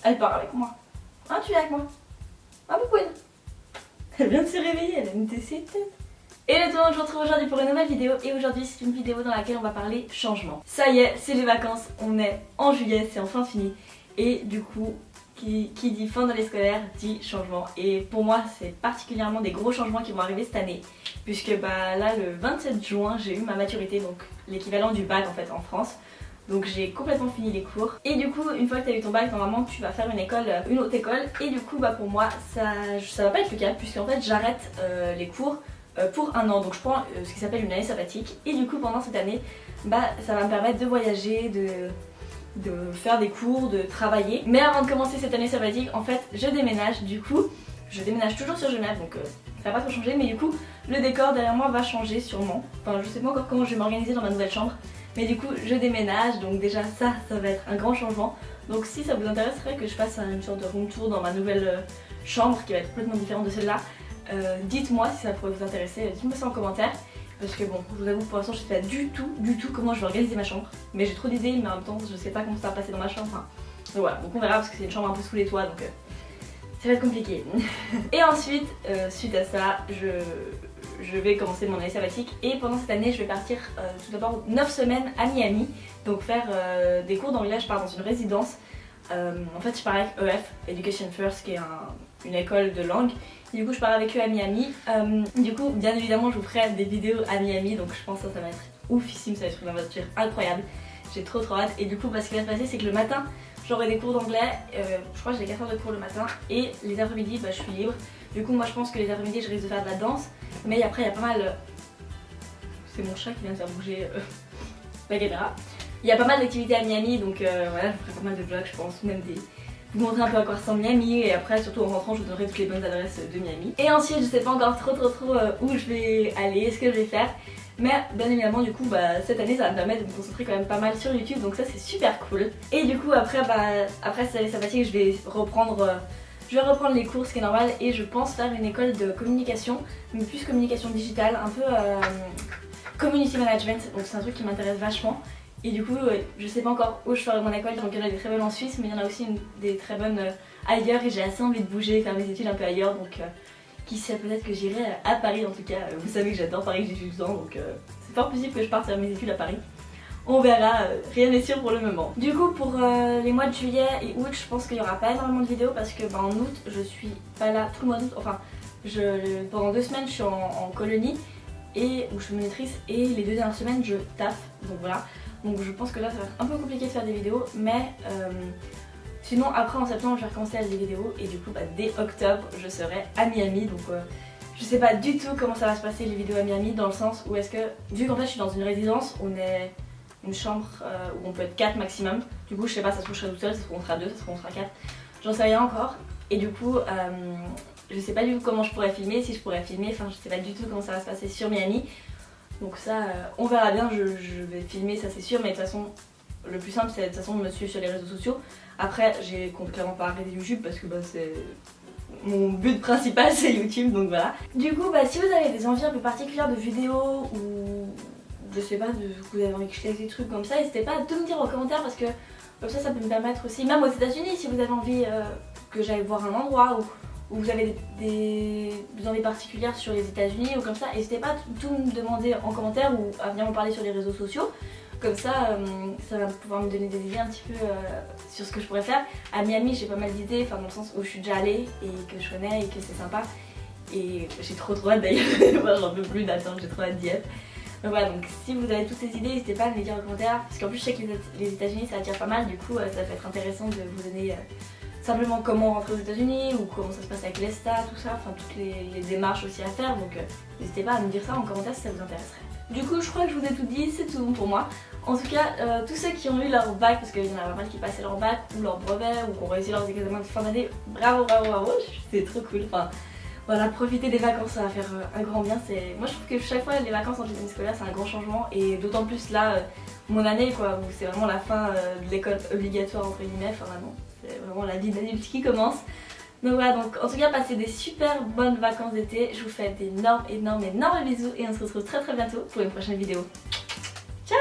Elle part avec moi. Ah, tu es avec moi? Ah, Poupoune. Elle vient de se réveiller, elle a une TC tête. Et le tout, je vous retrouve aujourd'hui pour une nouvelle vidéo. Et aujourd'hui, c'est une vidéo dans laquelle on va parler changement. Ça y est, c'est les vacances, on est en juillet, c'est enfin fini. Et du coup, qui dit fin d'année scolaire dit changement. Et pour moi, c'est particulièrement des gros changements qui vont arriver cette année. Puisque bah là, le 27 juin, j'ai eu ma maturité, donc l'équivalent du bac en fait en France. Donc j'ai complètement fini les cours. Et du coup, une fois que tu as eu ton bac, normalement tu vas faire une autre école. Et du coup, bah pour moi, ça va pas être le cas, puisqu'en fait j'arrête les cours pour un an. Donc je prends ce qui s'appelle une année sabbatique. Et du coup, pendant cette année, bah ça va me permettre de voyager, de faire des cours, de travailler. Mais avant de commencer cette année sabbatique, en fait, je déménage. Du coup, je déménage toujours sur Genève, donc ça va pas trop changer. Mais du coup, le décor derrière moi va changer sûrement. Enfin, je sais pas encore comment je vais m'organiser dans ma nouvelle chambre. Mais du coup, je déménage, donc déjà ça va être un grand changement. Donc si ça vous intéresserait que je fasse une sorte de room tour dans ma nouvelle chambre qui va être complètement différente de celle-là, dites-moi si ça pourrait vous intéresser, dites-moi ça en commentaire. Parce que bon, je vous avoue pour l'instant je sais pas du tout comment je vais organiser ma chambre. Mais j'ai trop d'idées, mais en même temps je sais pas comment ça va passer dans ma chambre. Enfin, donc voilà, donc on verra parce que c'est une chambre un peu sous les toits, donc ça va être compliqué. Et ensuite, suite à ça, je vais commencer mon année sabbatique. Et pendant cette année, je vais partir tout d'abord 9 semaines à Miami. Donc faire des cours d'anglais, je pars dans une résidence. En fait, je pars avec EF, Education First, qui est une école de langue. Et du coup, je pars avec eux à Miami. Du coup, bien évidemment, je vous ferai des vidéos à Miami. Donc je pense que ça va être oufissime, ça va être une aventure incroyable. J'ai trop hâte. Et du coup, ce qui va se passer, c'est que le matin, j'aurai des cours d'anglais. Je crois que j'ai 4 heures de cours le matin. Et les après-midi, bah, je suis libre. Du coup, moi, je pense que les après-midi, je risque de faire de la danse. Mais après, il y a pas mal... C'est mon chat qui vient de faire bouger la caméra. Il y a pas mal d'activités à Miami, donc voilà, je vous ferai pas mal de vlogs, je pense, même vous montrer un peu à quoi ressemble Miami, et après, surtout en rentrant, je vous donnerai toutes les bonnes adresses de Miami. Et ensuite, je sais pas encore trop où je vais aller, ce que je vais faire. Mais bien évidemment, du coup, bah, cette année, ça va me permettre de me concentrer quand même pas mal sur YouTube, donc ça, c'est super cool. Et du coup, après cette année sabbatique, je vais reprendre les cours, ce qui est normal, et je pense faire une école de communication, mais plus communication digitale, un peu community management, donc c'est un truc qui m'intéresse vachement. Et du coup, je sais pas encore où je ferai mon école, donc il y en a des très bonnes en Suisse, mais il y en a aussi des très bonnes ailleurs, et j'ai assez envie de bouger, faire mes études un peu ailleurs, donc qui sait, peut-être que j'irai à Paris en tout cas. Vous savez que j'adore Paris, que j'y suis tout le temps, donc c'est fort possible que je parte faire mes études à Paris. On verra, rien n'est sûr pour le moment. Du coup, pour les mois de juillet et août, je pense qu'il n'y aura pas énormément de vidéos parce que en août, je suis pas là tout le mois d'août. Enfin, pendant 2 semaines, je suis en colonie et où je suis monitrice, et les 2 dernières semaines, je taffe. Donc voilà. Donc je pense que là, ça va être un peu compliqué de faire des vidéos, mais sinon, après en septembre, je vais recommencer à faire des vidéos, et du coup, dès octobre, je serai à Miami. Donc je sais pas du tout comment ça va se passer les vidéos à Miami, dans le sens où est-ce que, vu qu'en fait, je suis dans une résidence, on est une chambre où on peut être 4 maximum. Du coup, je sais pas, ça se trouve je serai toute seule, ça se trouve on sera 2, ça se trouve on sera 4. J'en sais rien encore. Et du coup, je sais pas du tout comment je pourrais filmer, si je pourrais filmer, enfin je sais pas du tout comment ça va se passer sur Miami. Donc ça, on verra bien, je vais filmer, ça c'est sûr, mais de toute façon, le plus simple c'est de toute façon de me suivre sur les réseaux sociaux. Après, j'ai compte clairement pas arrêter YouTube parce que c'est... Mon but principal c'est YouTube, donc voilà. Du coup, si vous avez des envies un peu particulières de vidéos, ou je sais pas, que vous avez envie que je fasse des trucs comme ça, n'hésitez pas à tout me dire en commentaire, parce que comme ça peut me permettre aussi, même aux États-Unis, si vous avez envie que j'aille voir un endroit, ou vous avez des envies particulières sur les États-Unis ou comme ça, n'hésitez pas à tout me demander en commentaire ou à venir me parler sur les réseaux sociaux. Comme ça, ça va pouvoir me donner des idées un petit peu sur ce que je pourrais faire. À Miami, j'ai pas mal d'idées, enfin dans le sens où je suis déjà allée et que je connais et que c'est sympa. Et j'ai trop hâte d'ailleurs, moi j'en peux plus d'attendre, j'ai trop hâte d'y être. Donc voilà, donc si vous avez toutes ces idées, n'hésitez pas à me les dire en commentaire, parce qu'en plus je sais que les États-Unis ça attire pas mal, du coup ça peut être intéressant de vous donner simplement comment rentrer aux États-Unis, ou comment ça se passe avec l'ESTA, tout ça, enfin toutes les démarches aussi à faire, donc n'hésitez pas à me dire ça en commentaire si ça vous intéresserait. Du coup, je crois que je vous ai tout dit, c'est tout bon pour moi. En tout cas, tous ceux qui ont eu leur bac, parce qu'il y en a pas mal qui passaient leur bac, ou leur brevet, ou qui ont réussi leurs examens de fin d'année, bravo, c'est trop cool. Enfin, voilà, profiter des vacances, ça va faire un grand bien. Moi je trouve que chaque fois les vacances en année scolaire c'est un grand changement, et d'autant plus là, mon année quoi, où c'est vraiment la fin de l'école obligatoire entre guillemets, enfin vraiment, c'est vraiment la vie d'adulte qui commence. Donc voilà, donc en tout cas passez des super bonnes vacances d'été, je vous fais d'énormes bisous, et on se retrouve très bientôt pour une prochaine vidéo. Ciao.